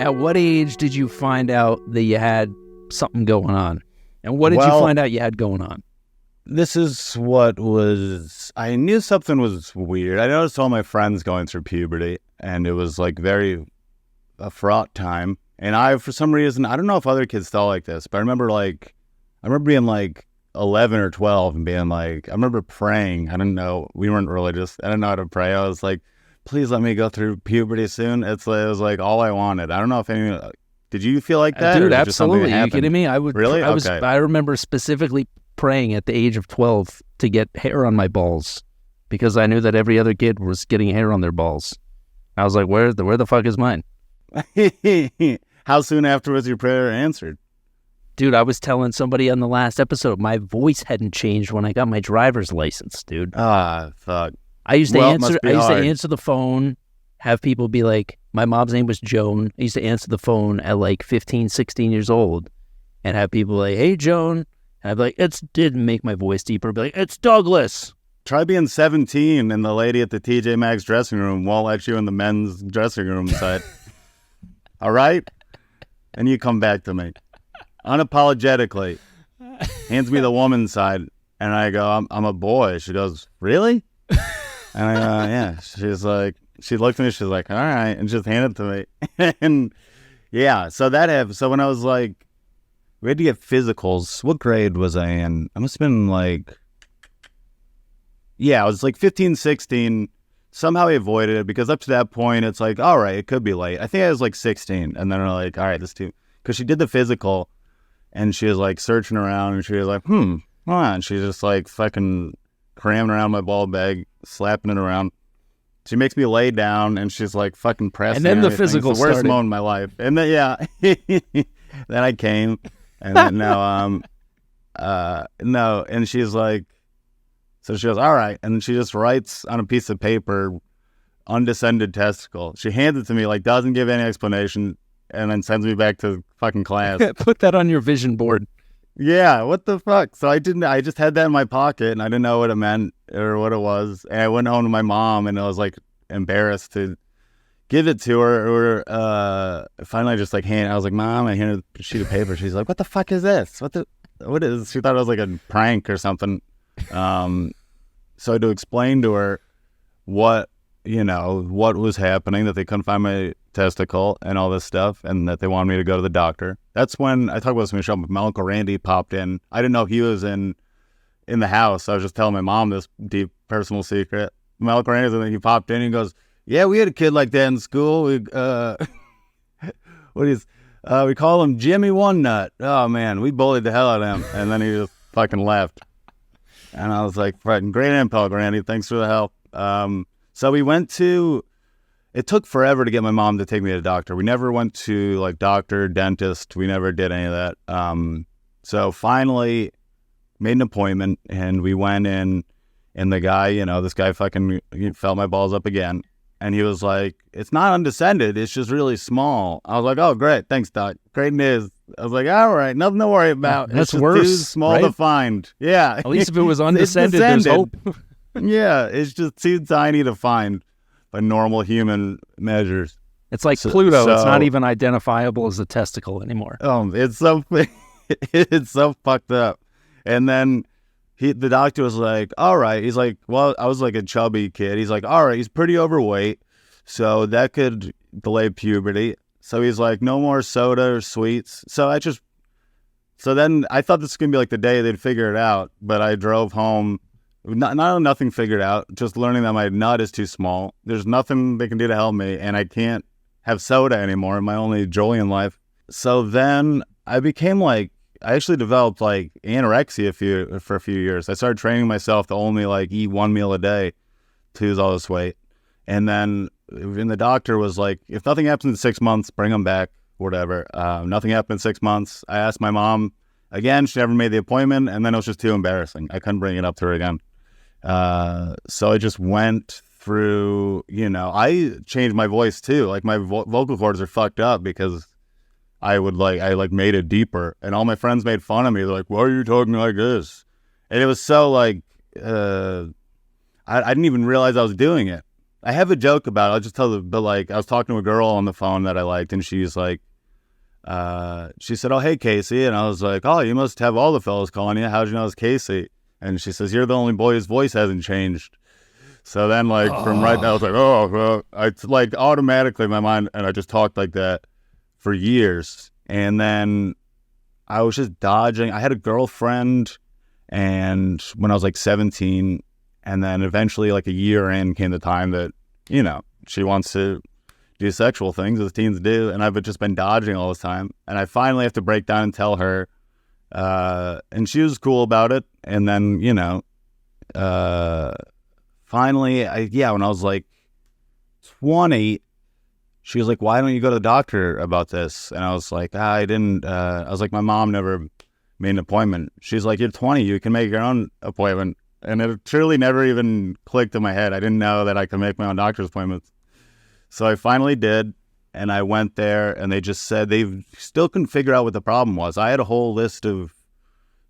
At what age did you find out that you had something going on? And what did you find out you had going on? This is I knew something was weird. I noticed all my friends going through puberty, and it was like a fraught time. And for some reason, I don't know if other kids felt like this, but I remember being like 11 or 12 and being like, I remember praying. I didn't know, we weren't religious. I didn't know how to pray. I was like, please let me go through puberty soon. It was like all I wanted. I don't know if anyone, did you feel like that? Dude, absolutely. Are you kidding me? Really? Okay. I remember specifically praying at the age of 12 to get hair on my balls because I knew that every other kid was getting hair on their balls. I was like, where the fuck is mine? How soon after was your prayer answered? Dude, I was telling somebody on the last episode, my voice hadn't changed when I got my driver's license, dude. Ah, fuck. I used to answer the phone, have people be like, my mom's name was Joan. I used to answer the phone at like 15, 16 years old and have people like, hey, Joan. And I'd be like, it didn't make my voice deeper. I'd be like, it's Douglas. Try being 17 and the lady at the TJ Maxx dressing room won't let you in the men's dressing room side. All right? And you come back to me. Unapologetically. Hands me the woman's side. And I go, I'm a boy. She goes, really? And I go, yeah. She's like, she looked at me. She's like, all right. And just handed it to me. And yeah, so that happened. So when I was like, we had to get physicals. What grade was I in? I must have been like, I was like 15, 16. Somehow I avoided it because up to that point, it's like, all right, it could be late. I think I was like 16. And then they're like, all right, this too. Because she did the physical and she was like searching around and she was like, hold on. She's just like fucking cramming around my ball bag, slapping it around. She makes me lay down and she's like fucking pressing. And then the physical started. Worst moment in my life. And then, then I came and then no. And she's like, so she goes, all right. And then she just writes on a piece of paper, undescended testicle. She hands it to me, like doesn't give any explanation and then sends me back to fucking class. Put that on your vision board. Yeah, what the fuck? So I just had that in my pocket and I didn't know what it meant or what it was. And I went home to my mom and I was like embarrassed to give it to her. Or finally I just like I was like, Mom, I handed a sheet of paper. She's like, what the fuck is this? What is, she thought it was like a prank or something. So to explain to her what was happening, that they couldn't find my testicle and all this stuff, and that they wanted me to go to the doctor. That's when I talked about this in the show. My Uncle Randy popped in. I didn't know he was in the house. I was just telling my mom this deep personal secret. My Uncle Randy, he popped in and he goes, yeah, we had a kid like that in school. We we call him Jimmy One Nut. Oh man, we bullied the hell out of him. And then he just fucking left. And I was like, fucking great info, Randy. Thanks for the help. So we went to, it took forever to get my mom to take me to the doctor. We never went to like doctor, dentist. We never did any of that. So finally made an appointment and we went in and the guy, this guy fucking felt my balls up again. And he was like, it's not undescended. It's just really small. I was like, oh, great. Thanks, Doc. Great news. I was like, all right, nothing to worry about. That's it's worse. Too small right? to find. Yeah. At least if it was undescended, there's hope. Yeah, it's just too tiny to find by normal human measures. It's like Pluto. It's not even identifiable as a testicle anymore. It's so it's so fucked up. And then the doctor was like, all right. He's like, well, I was like a chubby kid. He's like, all right, he's pretty overweight, so that could delay puberty. So he's like, no more soda or sweets. So then I thought this was going to be like the day they'd figure it out, but I drove home. Nothing figured out, just learning that my nut is too small. There's nothing they can do to help me, and I can't have soda anymore, my only joy in life. So then I actually developed like anorexia for a few years. I started training myself to only like eat one meal a day to lose all this weight. And then the doctor was like, if nothing happens in 6 months, bring them back, whatever. Nothing happened in 6 months. I asked my mom again, she never made the appointment, and then it was just too embarrassing. I couldn't bring it up to her again. So I just went through, I changed my voice too. Like my vocal cords are fucked up because I made it deeper, and all my friends made fun of me. They're like, why are you talking like this? And it was so like, I didn't even realize I was doing it. I have a joke about it. I'll just tell the, but like I was talking to a girl on the phone that I liked, and she's like, she said, "Oh, hey, Casey," and I was like, "Oh, you must have all the fellas calling you. How'd you know it's Casey?" And she says, "You're the only boy whose voice hasn't changed." So then, like from right now, I was like, "Oh, well," I like automatically in my mind, and I just talked like that for years, and then I was just dodging. I had a girlfriend, and when I was like 17, and then eventually, like a year in, came the time that, you know, she wants to do sexual things as teens do, and I've just been dodging all this time. And I finally have to break down and tell her, and she was cool about it. And then, you know, finally, when I was like 20, she was like, "Why don't you go to the doctor about this?" And I was like, I didn't, I was like, my mom never made an appointment. She's like, "You're 20, you can make your own appointment." And it truly never even clicked in my head. I didn't know that I could make my own doctor's appointments. So I finally did, and I went there, and they just said they still couldn't figure out what the problem was. I had a whole list of,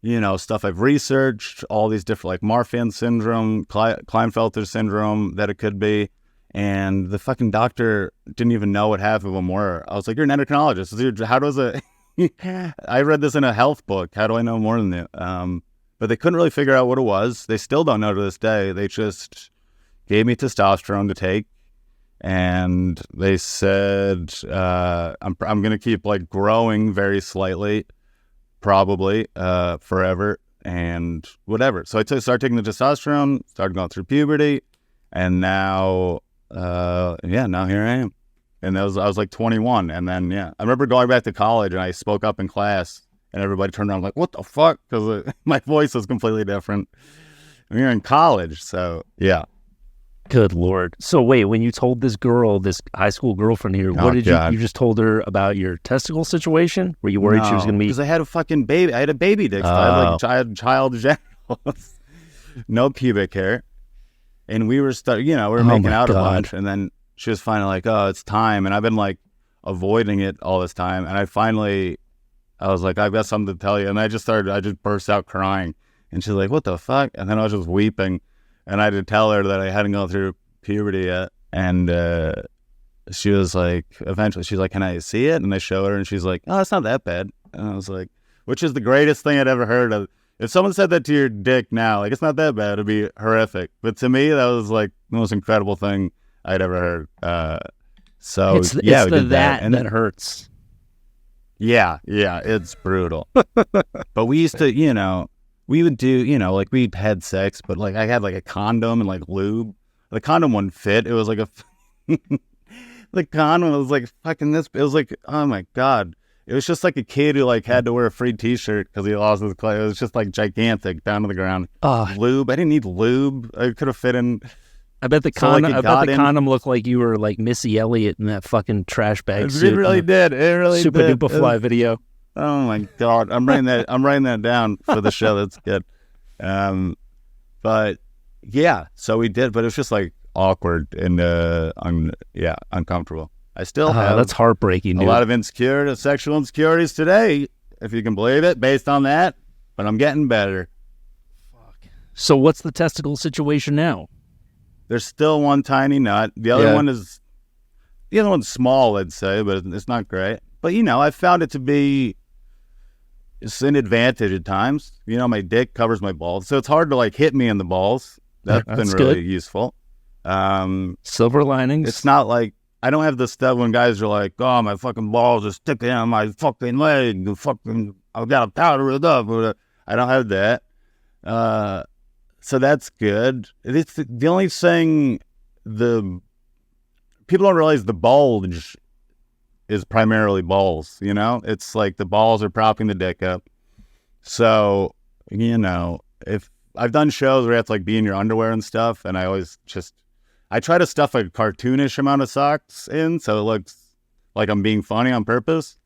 you know, stuff I've researched, all these different, like Marfan syndrome, Klinefelter syndrome, that it could be. And the fucking doctor didn't even know what half of them were. I was like, "You're an endocrinologist. Dude, how does it?" I read this in a health book. How do I know more than that? But they couldn't really figure out what it was. They still don't know to this day. They just gave me testosterone to take, and they said I'm going to keep like growing very slightly, probably forever, and whatever. So I started taking the testosterone, started going through puberty, and now. Now here I am. And I was like 21. And then, I remember going back to college and I spoke up in class and everybody turned around like, "What the fuck?" Because my voice was completely different. We were in college. So, yeah. Good Lord. So wait, when you told this girl, this high school girlfriend here, what did you just told her about your testicle situation? Were you worried she was going to be? Because I had a fucking baby. I had a baby dick. I had like child genitals. No pubic hair. And we were we were making out a bunch, and then she was finally like, "Oh, it's time." And I've been like avoiding it all this time. And I was like, "I've got something to tell you." And I just burst out crying. And she's like, "What the fuck?" And then I was just weeping. And I had to tell her that I hadn't gone through puberty yet. And she was like, eventually, she's like, "Can I see it?" And I show her, and she's like, "Oh, it's not that bad." And I was like, which is the greatest thing I'd ever heard of. If someone said that to your dick now, like, it's not that bad, it'd be horrific. But to me, that was like the most incredible thing I'd ever heard. It's that hurts. Yeah, it's brutal. But we used to, we would do, like we had sex, but like I had like a condom and like lube. The condom wouldn't fit. It was like the condom was like fucking this. It was like, oh my God. It was just like a kid who like had to wear a free t-shirt because he lost his clothes. It was just like gigantic down to the ground. Lube. I didn't need lube. I could have fit in. I bet the condom looked like you were like Missy Elliott in that fucking trash bag suit. It really did. It really Super did. Duper Fly video. Oh my God. I'm writing that down for the show. That's good. But yeah, so we did, but it was just like awkward and uncomfortable. I still have that's heartbreaking, dude. A lot of sexual insecurities today, if you can believe it, based on that. But I'm getting better. Fuck. So what's the testicle situation now? There's still one tiny nut. The other one's small, I'd say, but it's not great. But I found it to be it's an advantage at times. My dick covers my balls, so it's hard to like hit me in the balls. That's been really useful. Silver linings. It's not like I don't have the stuff when guys are like, "Oh, my fucking balls are sticking on my fucking leg. I've got to powder it up." I don't have that. So that's good. It's the only thing the people don't realize the bulge is primarily balls. It's like the balls are propping the dick up. So if I've done shows where you have to like be in your underwear and stuff, and I try to stuff a cartoonish amount of socks in, so it looks like I'm being funny on purpose.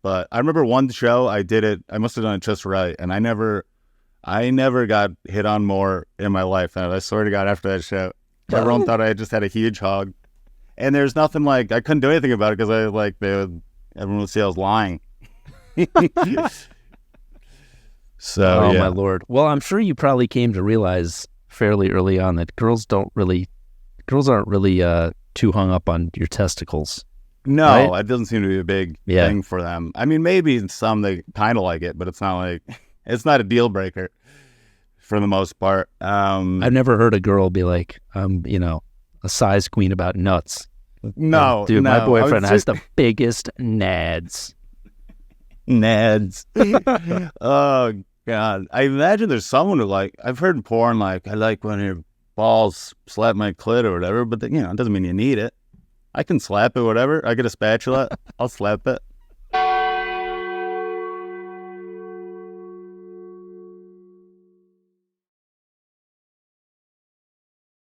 But I remember one show I did it. I must have done it just right, and I never got hit on more in my life. And I swear to God, after that show, everyone thought I just had a huge hog. And there's nothing like I couldn't do anything about it because everyone would see I was lying. So, my Lord. Well, I'm sure you probably came to realize fairly early on that girls don't really girls aren't really too hung up on your testicles. No, right? it doesn't seem to be a big thing for them. I mean, maybe some they kind of like it, but it's not like it's not a deal breaker for the most part. I've never heard a girl be like, you know, a size queen about nuts. No, dude, no. my boyfriend has the biggest nads. Nads. Oh God, I imagine there's someone who like. I've heard in porn like, I like when your balls slap my clit or whatever, but you know, it doesn't mean you need it. I can slap it, whatever. I get a spatula, I'll slap it.